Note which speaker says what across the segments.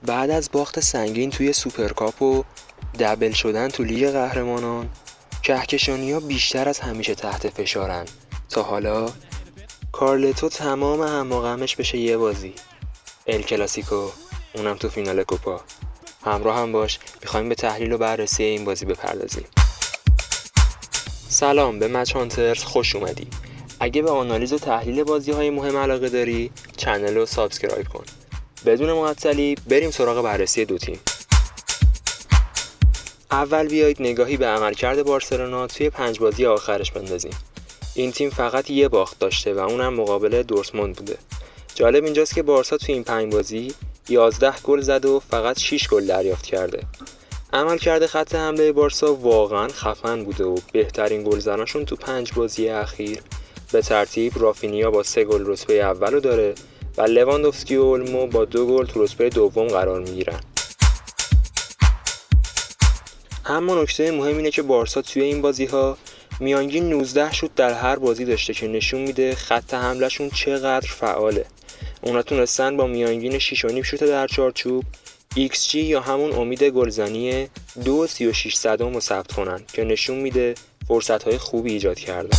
Speaker 1: بعد از باخت سنگین توی سوپرکاپ و دبل شدن تو لیگ قهرمانان، کهکشانی‌ها بیشتر از همیشه تحت فشارن تا حالا کارلتو تمام هم و غمش بشه یه بازی ال کلاسیکو، اونم تو فینال کوپا. همراه هم باش، میخوایم به تحلیل و بررسی این بازی بپردازیم. سلام، به مچ هانترز خوش اومدی. اگه به آنالیز و تحلیل بازی‌های مهم علاقه داری، چنل رو سابسکرایب کن. بدون معطلی بریم سراغ بررسی دو تیم. اول بیایید نگاهی به عملکرد بارسلونا توی 5 بازی آخرش بندازیم. این تیم فقط یه باخت داشته و اونم مقابل دورتموند بوده. جالب اینجاست که بارسا توی این 5 بازی 11 گل زده و فقط 6 گل دریافت کرده. عملکرد خط حمله بارسا واقعا خفن بوده و بهترین گلزناشون تو 5 بازی اخیر به ترتیب رافینیا با 3 گل رتبه اولو داره و لواندوفسکی و اولمو با 2 گل تو رتبه دوم قرار میگیرن. اما نکته مهم اینه که بارسا توی این بازی‌ها میانگین 19 شوت در هر بازی داشته که نشون میده خط حملهشون چقدر فعاله. اونا تونستن با میانگین 6.5 شوت در چارچوب XG یا همون امید گلزنی 2.36 رو ثبت کنن که نشون میده فرصت‌های خوبی ایجاد کردن.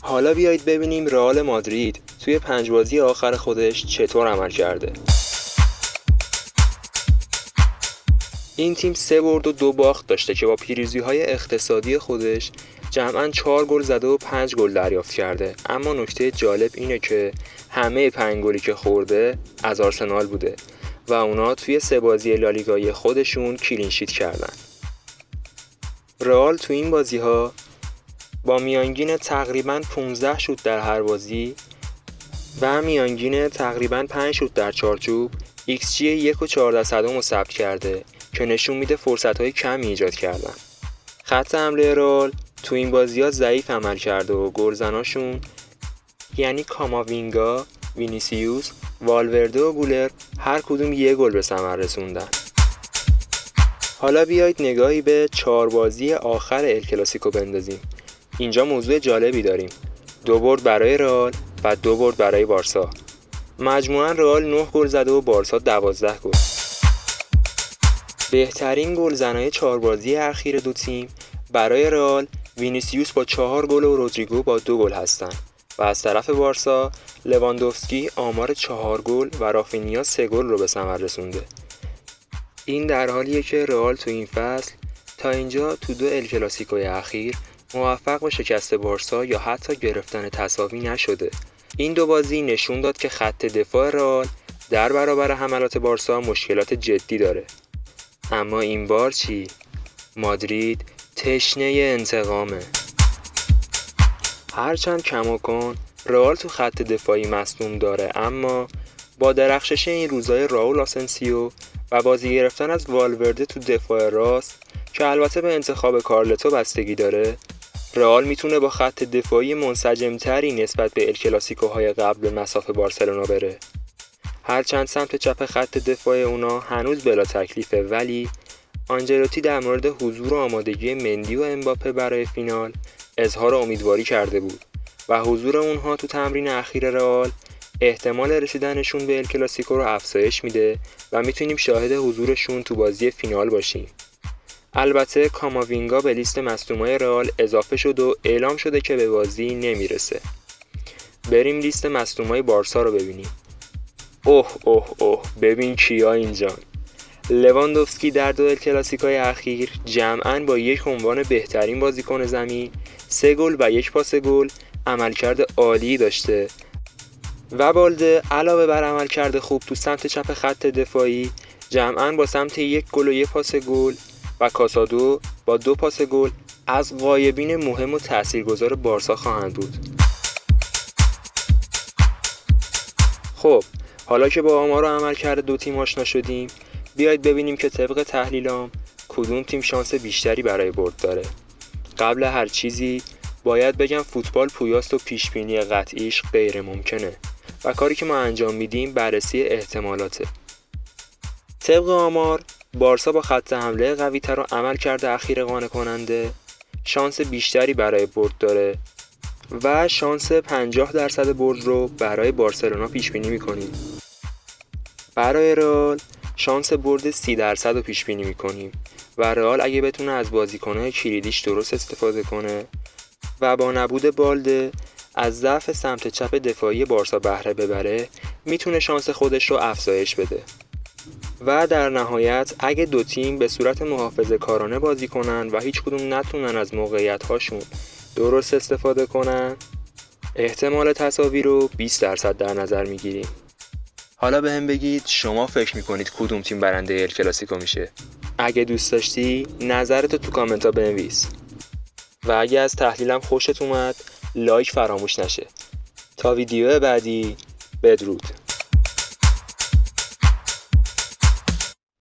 Speaker 1: حالا بیایید ببینیم رئال مادرید توی 5 بازی آخر خودش چطور عمل کرده. این تیم 3 برد و 2 باخت داشته که با پیروزی‌های اقتصادی خودش جمعاً 4 گل زده و 5 گل دریافت کرده. اما نکته جالب اینه که همه 5 گلی که خورده از آرسنال بوده و اونا توی 3 بازی لالیگای خودشون کلین شیت کردن. رئال تو این بازی‌ها با میانگین تقریباً 15 شوت در هر بازی و میانگین تقریباً 5 شوت در چارچوب XG 1.14 رو ثبت کرده که نشون میده فرصت‌های کمی ایجاد کردن. خط حمله رئال تو این بازی‌ها ضعیف عمل کرده و گلزناشون یعنی کاماوینگا، وینیسیوس، والورده و گولر هر کدوم یه گل به ثمر رسوندن. حالا بیایید نگاهی به 4 بازی آخر ال کلاسیکو بندازیم. اینجا موضوع جالبی داریم. 2 برد برای رئال و 2 برد برای بارسا. مجموعاً رئال 9 گل زده و بارسا 12 گل. بهترین گلزنای 4 بازی اخیر دو تیم برای رئال وینیسیوس با 4 گل و رودریگو با 2 گل هستن و از طرف بارسا لواندوفسکی آمار 4 گل و رافینیا 3 گل رو به ثمر رسونده. این در حالیه که رئال تو این فصل تا اینجا تو 2 ال کلاسیکوی اخیر موفق به شکست بارسا یا حتی گرفتن تساوی نشده. این 2 بازی نشون داد که خط دفاع رئال در برابر حملات بارسا مشکلات جدی داره. اما این بار چی؟ مادرید تشنه انتقامه. هرچند کماکان رئال تو خط دفاعی مصدوم داره، اما با درخشش این روزای راول آسنسیو و بازی گرفتن از والورده تو دفاع راست که البته به انتخاب کارلتو بستگی داره، رئال میتونه با خط دفاعی منسجمتری نسبت به ال کلاسیکوهای قبل به مسافه بارسلونا بره. هرچند سمت چپ خط دفاع اونا هنوز بلا تکلیفه، ولی آنجلوتی در مورد حضور و آمادگی مندی و امباپه برای فینال اظهار امیدواری کرده بود و حضور اونها تو تمرین اخیر رئال احتمال رسیدنشون به ال کلاسیکو رو افزایش میده و میتونیم شاهد حضورشون تو بازی فینال باشیم. البته کاماوینگا به لیست مصدومای رئال اضافه شد و اعلام شده که به بازی نمیرسه. بریم لیست مصدومای بارسا رو ببینیم. اوه ببین کیا اینجان. لواندوفسکی در 2 ال کلاسیکوی اخیر جمعاً با 1 عنوان بهترین بازیکن زمین، 3 گل و 1 پاس گل عملکرد عالی داشته و بالده علاوه بر عملکرد خوب تو سمت چپ خط دفاعی جمعاً با سمت 1 گل و 1 پاس گل و کاسادو با 2 پاس گل از غایبین مهم و تاثیرگذار بارسا خواهند بود. خب حالا که با آمار و عملکرد دو تیم آشنا شدیم، بیایید ببینیم که طبق تحلیلام کدوم تیم شانس بیشتری برای برد داره. قبل هر چیزی باید بگم فوتبال پویاست و پیشبینی قطعیش غیر ممکنه و کاری که ما انجام میدیم بررسی احتمالاته. طبق آمار بارسا با خط حمله قوی تر و عملکرد اخیر قانع کننده شانس بیشتری برای برد داره و شانس 50% برد رو برای بارسلونا پیش بینی می‌کنیم. برای رئال شانس برد 30% رو پیش بینی می‌کنیم و رئال اگه بتونه از بازیکن‌های کلیدیش درست استفاده کنه و با نبود بالده از ضعف سمت چپ دفاعی بارسا بهره ببره، میتونه شانس خودش رو افزایش بده. و در نهایت اگه دو تیم به صورت محافظه‌کارانه بازی کنن و هیچ کدوم نتونن از موقعیت‌هاشون درست استفاده کنن، احتمال تساوی رو 20% در نظر میگیریم. حالا بهم بگید شما فکر میکنید کدوم تیم برنده ال کلاسیکو میشه؟ اگه دوست داشتی نظرتو تو کامنت ها بنویس و اگه از تحلیلم خوشت اومد لایک فراموش نشه. تا ویدیو بعدی بدرود.